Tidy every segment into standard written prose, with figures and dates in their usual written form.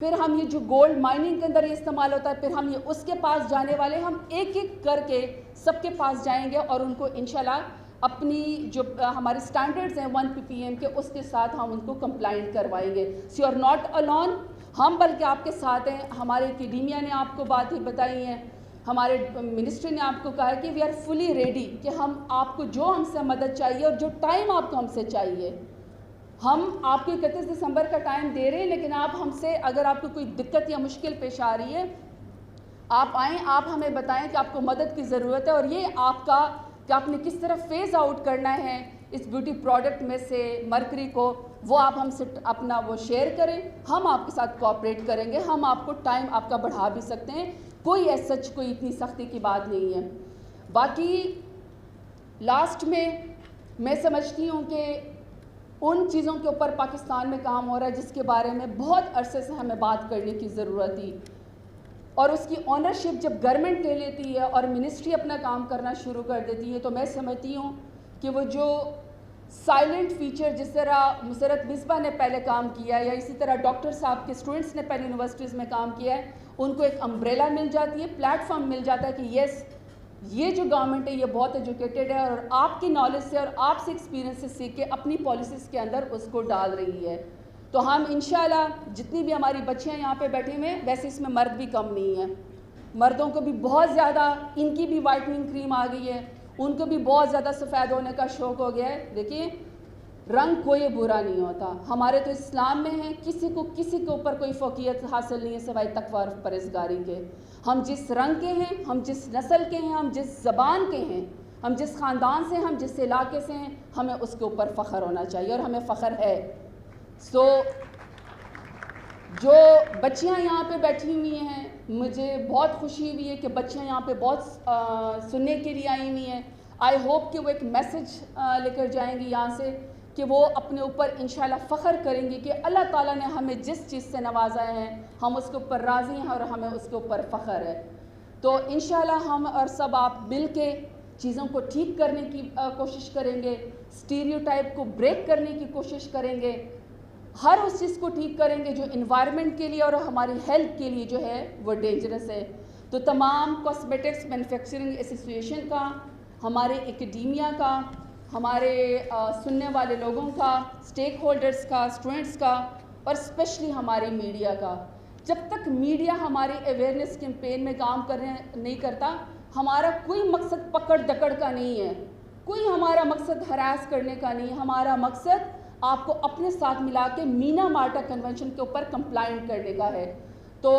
پھر ہم یہ جو گولڈ مائننگ کے اندر یہ استعمال ہوتا ہے، پھر ہم یہ اس کے پاس جانے والے، ہم ایک ایک کر کے سب کے پاس جائیں گے اور ان کو انشاءاللہ اپنی جو ہمارے سٹینڈرڈز ہیں 1 ppm کے، اس کے ساتھ ہم ان کو کمپلائنٹ کروائیں گے. So you are not alone, ہم بلکہ آپ کے ساتھ ہیں. ہمارے اکیڈیمیا نے آپ کو باتیں بتائی ہیں، ہمارے منسٹری نے آپ کو کہا ہے کہ وی آر فلی ریڈی، کہ ہم آپ کو جو ہم سے مدد چاہیے اور جو ٹائم آپ کو ہم سے چاہیے، ہم آپ کو 31 دسمبر کا ٹائم دے رہے ہیں. لیکن آپ ہم سے، اگر آپ کو کوئی دقت یا مشکل پیش آ رہی ہے، آپ آئیں، آپ ہمیں بتائیں کہ آپ کو مدد کی ضرورت ہے، اور یہ آپ کا کہ آپ نے کس طرح فیز آؤٹ کرنا ہے اس بیوٹی پروڈکٹ میں سے مرکری کو، وہ آپ ہم سے اپنا وہ شیئر کریں. ہم آپ کے ساتھ کوآپریٹ کریں گے. ہم آپ کو ٹائم آپ کا بڑھا بھی سکتے ہیں، کوئی ایسا کوئی اتنی سختی کی بات نہیں ہے. باقی لاسٹ میں سمجھتی ہوں کہ ان چیزوں کے اوپر پاکستان میں کام ہو رہا ہے جس کے بارے میں بہت عرصے سے ہمیں بات کرنے کی ضرورت تھی، اور اس کی آنرشپ جب گورنمنٹ لے لیتی ہے اور منسٹری اپنا کام کرنا شروع کر دیتی ہے، تو میں سمجھتی ہوں کہ وہ جو سائلنٹ فیچر، جس طرح مسرت مصباح نے پہلے کام کیا ہے، یا اسی طرح ڈاکٹر صاحب کے اسٹوڈنٹس نے پہلے یونیورسٹیز میں کام کیا ہے، ان کو ایک امبریلا مل جاتی ہے، پلیٹ فارم مل جاتا ہے کہ یس، یہ جو گورنمنٹ ہے یہ بہت ایجوکیٹڈ ہے، اور آپ کی نالج سے اور آپ سے ایکسپیرینس سے سیکھ کے اپنی پالیسیز کے اندر اس کو ڈال رہی ہے. تو ہم انشاءاللہ جتنی بھی ہماری بچیاں یہاں پہ بیٹھے ہوئے ہیں، ویسے اس میں مرد بھی کم نہیں ہیں، مردوں کو بھی بہت زیادہ، ان کی بھی وائٹننگ کریم آ گئی ہے، ان کو بھی بہت زیادہ سفید ہونے کا شوق ہو گیا ہے. دیکھیے، رنگ کوئی برا نہیں ہوتا. ہمارے تو اسلام میں ہے کسی کے اوپر کوئی فوقیت حاصل نہیں ہے سوائے تقویٰ اور پرہیزگاری کے. ہم جس رنگ کے ہیں، ہم جس نسل کے ہیں، ہم جس زبان کے ہیں، ہم جس خاندان سے ہیں، ہم جس علاقے سے ہیں، ہمیں اس کے اوپر فخر ہونا چاہیے، اور ہمیں فخر ہے. سو جو بچیاں یہاں پہ بیٹھی ہوئی ہیں، مجھے بہت خوشی ہوئی ہے کہ بچیاں یہاں پہ بہت سننے کے لیے آئی ہوئی ہیں. آئی ہوپ کہ وہ ایک میسج لے کر جائیں گی یہاں سے، کہ وہ اپنے اوپر انشاءاللہ فخر کریں گی کہ اللہ تعالیٰ نے ہمیں جس چیز سے نوازا ہے ہم اس کے اوپر راضی ہیں اور ہمیں اس کے اوپر فخر ہے. تو انشاءاللہ ہم اور سب آپ مل کے چیزوں کو ٹھیک کرنے کی کوشش کریں گے، اسٹیریوٹائپ کو بریک کرنے کی کوشش کریں گے، ہر اس چیز کو ٹھیک کریں گے جو انوائرمنٹ کے لیے اور ہماری ہیلتھ کے لیے جو ہے وہ ڈینجرس ہے. تو تمام کاسمیٹکس مینوفیکچرنگ ایسوسی ایشن کا، ہمارے اکیڈیمیا کا، ہمارے سننے والے لوگوں کا، اسٹیک ہولڈرز کا، اسٹوڈنٹس کا، اور اسپیشلی ہماری میڈیا کا، جب تک میڈیا ہمارے اویئرنیس کیمپین میں کام نہیں کرتا، ہمارا کوئی مقصد پکڑ دکڑ کا نہیں ہے، کوئی ہمارا مقصد ہراس کرنے کا نہیں ہے. ہمارا مقصد آپ کو اپنے ساتھ ملا کے مینا مارٹا کنونشن کے اوپر کمپلائنٹ کرنے کا ہے. تو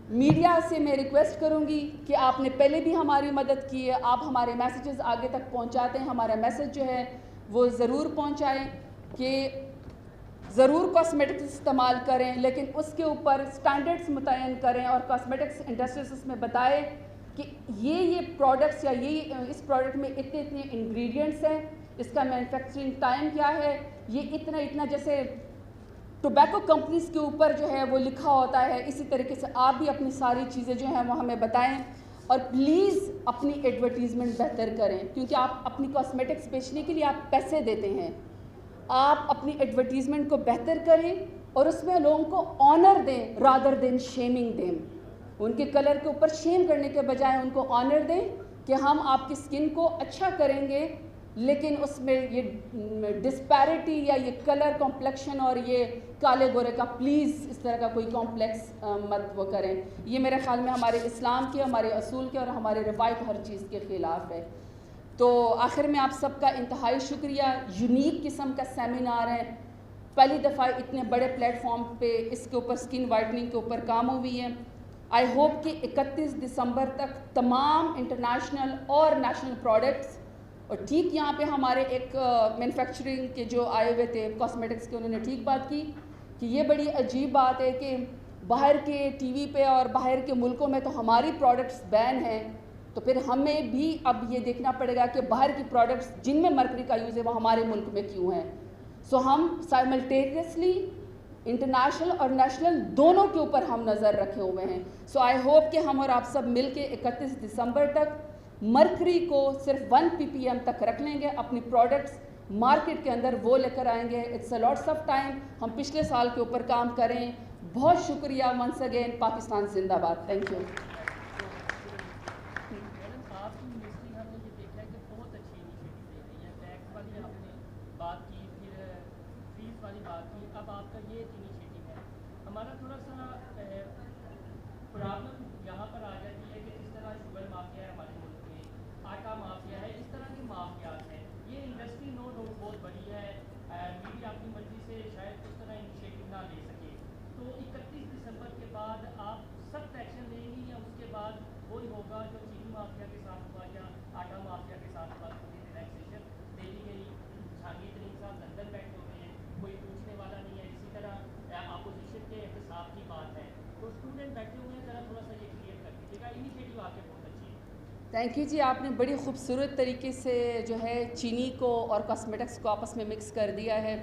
میڈیا سے میں ریکویسٹ کروں گی کہ آپ نے پہلے بھی ہماری مدد کی ہے، آپ ہمارے میسیجز آگے تک پہنچاتے ہیں. ہمارا میسیج جو ہے وہ ضرور پہنچائیں کہ ضرور کاسمیٹکس استعمال کریں، لیکن اس کے اوپر سٹینڈرڈز متعین کریں، اور کاسمیٹکس انڈسٹریز میں بتائیں کہ یہ پروڈکٹس یا یہ اس پروڈکٹ میں اتنے انگریڈینٹس ہیں، اس کا مینوفیکچرنگ ٹائم کیا ہے، یہ اتنا، جیسے ٹوبیکو کمپنیز کے اوپر جو ہے وہ لکھا ہوتا ہے، اسی طریقے سے آپ بھی اپنی ساری چیزیں جو ہیں وہ ہمیں بتائیں. اور پلیز اپنی ایڈورٹیزمنٹ بہتر کریں، کیونکہ آپ اپنی کاسمیٹکس بیچنے کے لیے آپ پیسے دیتے ہیں. آپ اپنی ایڈورٹیزمنٹ کو بہتر کریں اور اس میں لوگوں کو آنر دیں رادر دین شیمنگ دیم. ان کے کلر کے اوپر شیم کرنے کے بجائے ان کو آنر دیں کہ ہم آپ کی سکن کو اچھا کریں گے، لیکن اس میں یہ ڈسپیرٹی یا یہ کلر کمپلیکشن اور یہ کالے گورے کا پلیز اس طرح کا کوئی کمپلیکس مت وہ کریں. یہ میرے خیال میں ہمارے اسلام کے، ہمارے اصول کے اور ہمارے روایت ہر چیز کے خلاف ہے. تو آخر میں آپ سب کا انتہائی شکریہ. یونیک قسم کا سیمینار ہے، پہلی دفعہ اتنے بڑے پلیٹ فارم پہ اس کے اوپر اسکن وائٹننگ کے اوپر کام ہوئی ہے. آئی ہوپ کہ 31 دسمبر تک تمام انٹرنیشنل اور نیشنل پروڈکٹس، اور ٹھیک یہاں پہ ہمارے ایک مینوفیکچرنگ کے جو آئے ہوئے تھے کاسمیٹکس کے، انہوں نے ٹھیک بات کی کہ یہ بڑی عجیب بات ہے کہ باہر کے ٹی وی پہ اور باہر کے ملکوں میں تو ہماری پروڈکٹس بین ہیں، تو پھر ہمیں بھی اب یہ دیکھنا پڑے گا کہ باہر کی پروڈکٹس جن میں مرکری کا یوز ہے وہ ہمارے ملک میں کیوں ہیں. سو ہم سائملٹینیسلی انٹرنیشنل اور نیشنل دونوں کے اوپر ہم نظر رکھے ہوئے ہیں. سو آئی ہوپ کہ ہم اور آپ سب مل کے 31 دسمبر تک مرکری کو صرف 1 ppm تک رکھ لیں گے. اپنی پروڈکٹس مارکیٹ کے اندر وہ لے کر آئیں گے. It's a lots of time. ہم پچھلے سال کے اوپر کام کریں، بہت شکریہ ونس اگین. پاکستان زندہ باد. Thank you. آپ کی یونیورسٹی ہم نے یہ دیکھا ہے کہ بہت اچھی انیشیٹو لے رہی ہے. ٹیکس والی آپ نے بات کی, پھر فیس والی بات کی, اب آپ کا یہ انیشیٹو ہے. ہمارا تھوڑا سا پرابلم یہاں پر آ جاتی ہے کہ جس طرح شوگر مافیا ہے ہمارے ملک میں, آٹا مافیا ہے, اس طرح کے مافیات ہیں. یہ انڈسٹری نو ڈاؤٹ بہت بڑی ہے, میڈیا اپنی مرضی سے شاید اس طرح انیشیٹو نہ لے سکے. تو 31 دسمبر کے بعد آپ سخت ایکشن لیں گی یا اس کے بعد وہی ہوگا جو چینی مافیا کے ساتھ ہوا یا آٹا مافیا کے ساتھ ہوا, ریلیکسیشن دے دی گئی, جہانگیر ترین صاحب لندن بیٹھے ہوئے ہیں, کوئی پوچھنے والا نہیں ہے. اسی طرح اپوزیشن کے احتساب کی بات ہے, تو اسٹوڈنٹ بیٹھے ہوئے ہیں, ذرا تھوڑا سا یہ کلیئر کر دیجیے گا. انیشیٹو آپ کے بہت اچھی ہے. تھینک یو جی. آپ نے بڑی خوبصورت طریقے سے جو ہے چینی کو اور کاسمیٹکس کو آپس میں مکس کر دیا ہے,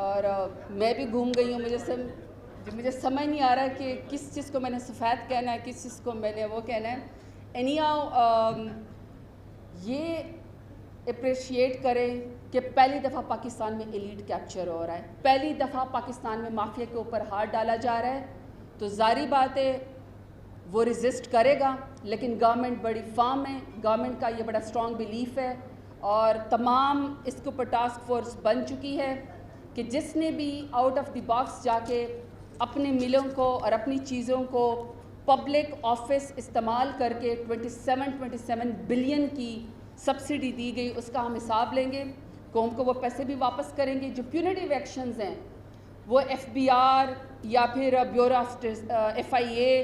اور میں بھی گھوم گئی ہوں. مجھے سمجھ نہیں آ رہا کہ کس چیز کو میں نے سفید کہنا ہے, کس چیز کو میں نے وہ کہنا ہے. اینی ہاؤ, یہ اپریشیٹ کریں کہ پہلی دفعہ پاکستان میں ایلیٹ کیپچر ہو رہا ہے, پہلی دفعہ پاکستان میں مافیا کے اوپر ہاتھ ڈالا جا رہا ہے. تو ظاہری بات ہے وہ ریزسٹ کرے گا, لیکن گورنمنٹ بڑی فارم ہے, گورنمنٹ کا یہ بڑا اسٹرانگ بلیف ہے, اور تمام اس کے اوپر ٹاسک فورس بن چکی ہے کہ جس نے بھی آؤٹ آف دی باکس جا کے اپنے ملوں کو اور اپنی چیزوں کو پبلک آفس استعمال کر کے 27 بلین کی سبسڈی دی گئی, اس کا ہم حساب لیں گے. قوم کو وہ پیسے بھی واپس کریں گے. جو پیونیٹیو ایکشنز ہیں وہ FBR یا پھر بیورو آف FIA,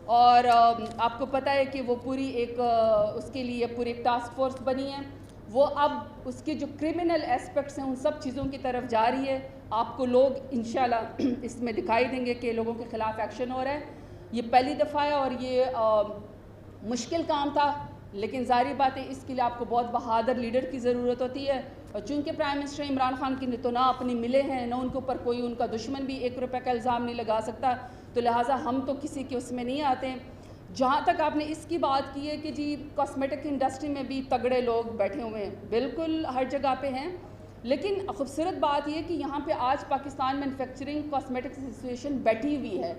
اور آپ کو پتہ ہے کہ وہ پوری ایک اس کے لیے پوری ایک ٹاسک فورس بنی ہے. وہ اب اس کے جو کرمنل اسپیکٹس ہیں ان سب چیزوں کی طرف جا رہی ہے. آپ کو لوگ انشاءاللہ اس میں دکھائی دیں گے کہ لوگوں کے خلاف ایکشن ہو رہا ہے. یہ پہلی دفعہ ہے اور یہ مشکل کام تھا, لیکن ظاہری بات ہے اس کے لیے آپ کو بہت بہادر لیڈر کی ضرورت ہوتی ہے. اور چونکہ پرائم منسٹر عمران خان کی تو نہ اپنی ملے ہیں, نہ ان کے اوپر کوئی ان کا دشمن بھی 1 روپے کا الزام نہیں لگا سکتا, تو لہٰذا ہم تو کسی کے اس میں نہیں آتے. جہاں تک آپ نے اس کی بات کی ہے کہ جی کاسمیٹک انڈسٹری میں بھی تگڑے لوگ بیٹھے ہوئے ہیں, بالکل ہر جگہ پہ ہیں, لیکن خوبصورت بات یہ کہ یہاں پہ آج پاکستان مینوفیکچرنگ کاسمیٹکس ایسوسیشن بیٹھی ہوئی ہے.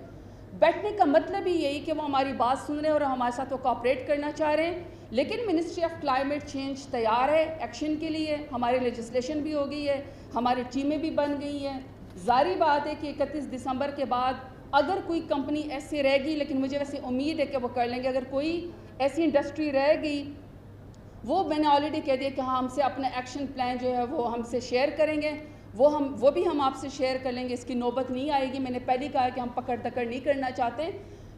بیٹھنے کا مطلب ہی یہی کہ وہ ہماری بات سن رہے ہیں اور ہمارے ساتھ وہ کوآپریٹ کرنا چاہ رہے ہیں. لیکن منسٹری آف کلائمیٹ چینج تیار ہے ایکشن کے لیے, ہماری لیجسلیشن بھی ہو گئی ہے, ہماری ٹیمیں بھی بن گئی ہیں. ظاہری بات ہے کہ 31 دسمبر کے بعد اگر کوئی کمپنی ایسے رہے گی, لیکن مجھے ویسے امید ہے کہ وہ کر لیں گے, اگر کوئی ایسی انڈسٹری رہ گئی, وہ میں نے آلریڈی کہہ دیا کہ ہم سے اپنا ایکشن پلان جو ہے وہ ہم سے شیئر کریں گے, وہ بھی ہم آپ سے شیئر کر لیں گے. اس کی نوبت نہیں آئے گی. میں نے پہلے کہا کہ ہم پکڑ دکڑ نہیں کرنا چاہتے.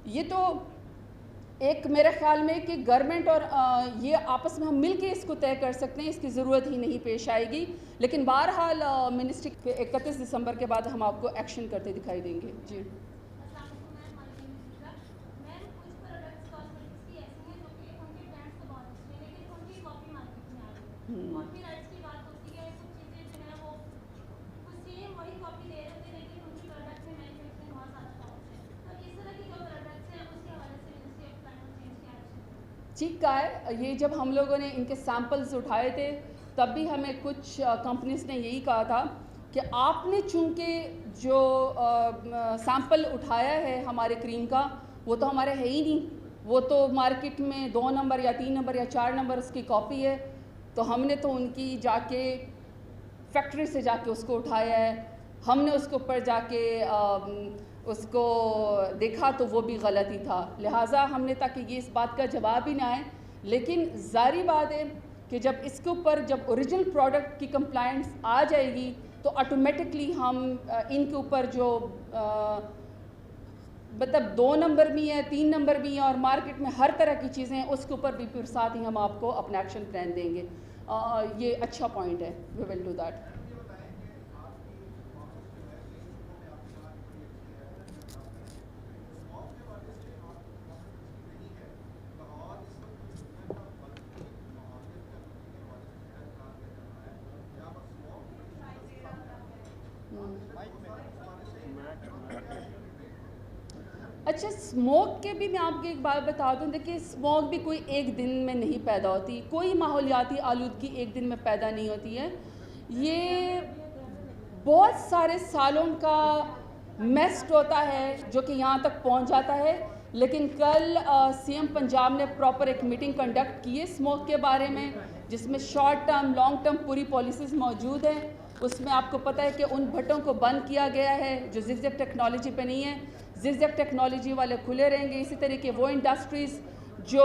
یہ تو ایک میرے خیال میں کہ گورنمنٹ اور یہ آپس میں ہم مل کے اس کو طے کر سکتے ہیں, اس کی ضرورت ہی نہیں پیش آئے گی. لیکن بہرحال منسٹری 31 دسمبر کے بعد ہم آپ کو ایکشن کرتے دکھائی دیں گے. جی ٹھیک کہا ہے. یہ جب ہم لوگوں نے ان کے سیمپلز اٹھائے تھے تب بھی ہمیں کچھ کمپنیز نے یہی کہا تھا کہ آپ نے چونکہ جو سیمپل اٹھایا ہے ہمارے کریم کا وہ تو ہمارے ہے ہی نہیں, وہ تو مارکیٹ میں 2 نمبر یا 3 نمبر یا 4 نمبر اس کی کاپی ہے. تو ہم نے تو ان کی جا کے فیکٹری سے جا کے اس کو اٹھایا ہے, ہم نے اس کے اوپر جا کے اس کو دیکھا تو وہ بھی غلط ہی تھا. لہٰذا ہم نے تاکہ یہ اس بات کا جواب ہی نہ آئے, لیکن ظاہری بات ہے کہ جب اس کے اوپر جب اوریجنل پروڈکٹ کی کمپلائنس آ جائے گی تو آٹومیٹکلی ہم ان کے اوپر جو مطلب 2 نمبر بھی ہیں 3 نمبر بھی ہیں اور مارکیٹ میں ہر طرح کی چیزیں ہیں اس کے اوپر بھی پھر ساتھ ہی ہم آپ کو اپنا ایکشن پلان دیں گے. یہ اچھا پوائنٹ ہے, وی ول ڈو دیٹ. اچھا, اسموک کے بھی میں آپ کو ایک بات بتا دوں, دیکھیے اسموک بھی کوئی ایک دن میں نہیں پیدا ہوتی, کوئی ماحولیاتی آلودگی ایک دن میں پیدا نہیں ہوتی ہے. یہ بہت سارے سالوں کا میسڈ ہوتا ہے جو کہ یہاں تک پہنچ جاتا ہے. لیکن کل سی ایم پنجاب نے پراپر ایک میٹنگ کنڈکٹ کی ہے اسموک کے بارے میں, جس میں شارٹ ٹرم لانگ ٹرم پوری پالیسیز موجود ہیں. اس میں آپ کو پتہ ہے کہ ان بھٹوں کو بند کیا گیا ہے جو زگ زیگ ٹیکنالوجی پہ نہیں ہے. زگ زیگ ٹیکنالوجی والے کھلے رہیں گے. اسی طریقے وہ انڈسٹریز جو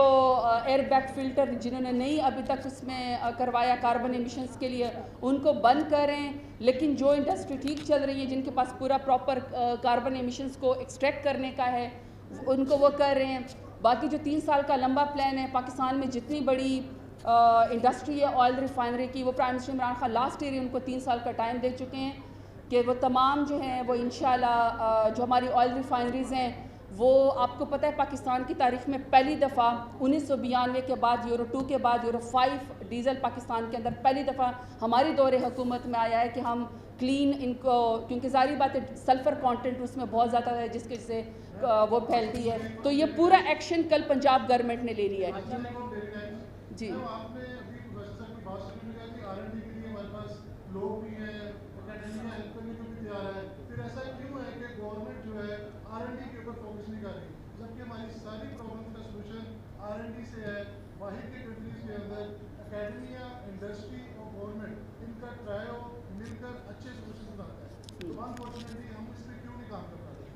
ایئر بیگ فلٹر جنہوں نے نہیں ابھی تک اس میں کروایا کاربن ایمیشنز کے لیے, ان کو بند کریں. لیکن جو انڈسٹری ٹھیک چل رہی ہے, جن کے پاس پورا پراپر کاربن ایمیشنز کو ایکسٹریکٹ کرنے کا ہے, ان کو وہ کر رہے ہیں. باقی جو 3 سال کا لمبا پلان ہے, پاکستان میں جتنی بڑی انڈسٹری ہے آئل ریفائنری کی, وہ prime minister Imran Khan last year ان کو 3 سال کا ٹائم دے چکے ہیں کہ وہ تمام جو ہیں وہ انشاءاللہ جو ہماری آئل ریفائنریز ہیں وہ آپ کو پتہ ہے پاکستان کی تاریخ میں پہلی دفعہ 1992 کے بعد یورو 2 کے بعد یورو 5 ڈیزل پاکستان کے اندر پہلی دفعہ ہماری دور حکومت میں آیا ہے کہ ہم کلین ان کو, کیونکہ ظاہری بات ہے سلفر کانٹینٹ اس میں بہت زیادہ ہے جس کے سے وہ پھیلتی ہے. تو یہ پورا ایکشن کل پنجاب گورنمنٹ نے لے لیا ہے. جی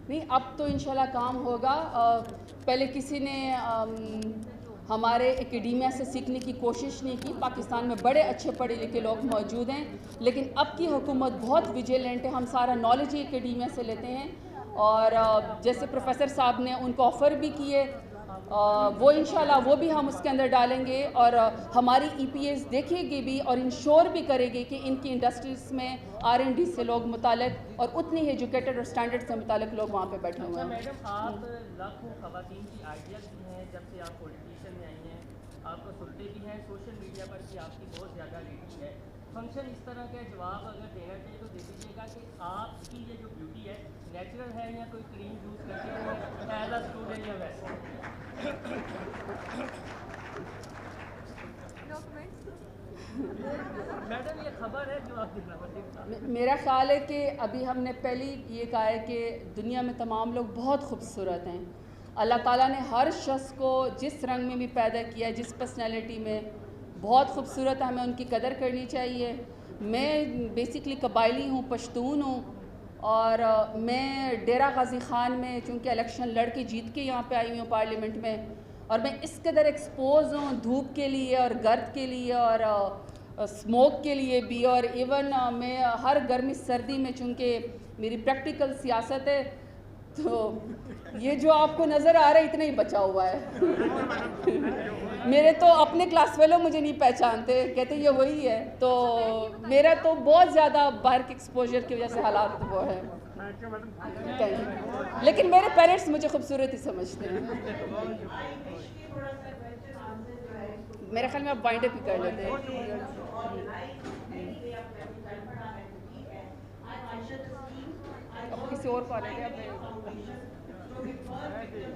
نہیں, اب تو انشاءاللہ کام ہوگا. پہلے کسی نے ہمارے اکیڈیمیا سے سیکھنے کی کوشش نہیں کی. پاکستان میں بڑے اچھے پڑھے لکھے لوگ موجود ہیں, لیکن اب کی حکومت بہت ویجیلنٹ ہے. ہم سارا نالج ہی اکیڈیمیا سے لیتے ہیں, اور جیسے پروفیسر صاحب نے ان کو آفر بھی کیے, وہ انشاءاللہ وہ بھی ہم اس کے اندر ڈالیں گے. اور ہماری ای پی ایس دیکھے گی بھی اور انشور بھی کرے گی کہ ان کی انڈسٹریز میں R&D سے لوگ متعلق اور اتنی ہی ایجوکیٹڈ اور اسٹینڈرڈ سے متعلق لوگ وہاں پہ بیٹھے ہوئے ہیں. میڈم, آپ لاکھوں خواتین کی آئیڈیاز بھی ہیں جب سے آپ پولیٹیشن میں آئی ہیں, آپ کو سنتے بھی ہیں, سوشل میڈیا پر بھی آپ کی بہت زیادہ ریٹنگ ہے. فنکشن اس طرح کے جواب اگر دینا چاہیے تو دے دیجیے گا کہ آپ کی یہ جو بیوٹی ہے نیچرل ہے یا کوئی کریم یوز کرتے ہیں ایز اے اسٹوڈنٹ یا ویسے. میڈم یہ خبر ہے جو آپ دیکھنا. میرا خیال ہے کہ ابھی ہم نے پہلی یہ کہا ہے کہ دنیا میں تمام لوگ بہت خوبصورت ہیں. اللہ تعالیٰ نے ہر شخص کو جس رنگ میں بھی پیدا کیا ہے, جس پرسنالٹی میں, بہت خوبصورت ہے. ہمیں ان کی قدر کرنی چاہیے. میں بیسکلی قبائلی ہوں, پشتون ہوں, اور میں ڈیرہ غازی خان میں چونکہ الیکشن لڑ کے جیت کے یہاں پہ آئی ہوئی ہوں پارلیمنٹ میں, اور میں اس قدر ایکسپوز ہوں دھوپ کے لیے اور گرد کے لیے اور اسموک کے لیے بھی, اور ایون میں ہر گرمی سردی میں چونکہ میری پریکٹیکل سیاست ہے تو یہ جو آپ کو نظر آ رہا ہے اتنا ہی بچا ہوا ہے. میرے تو اپنے کلاس فیلو مجھے نہیں پہچانتے, کہتے یہ وہی ہے. تو میرا تو بہت زیادہ باہر کے ایکسپوجر کی وجہ سے حالات وہ ہے. لیکن میرے پیرنٹس مجھے خوبصورت ہی سمجھتے ہیں. میرے خیال میں آپ وائنڈ اپ ہی کر لیتے ہیں. اب کسی اور کو آ رہے ہیں.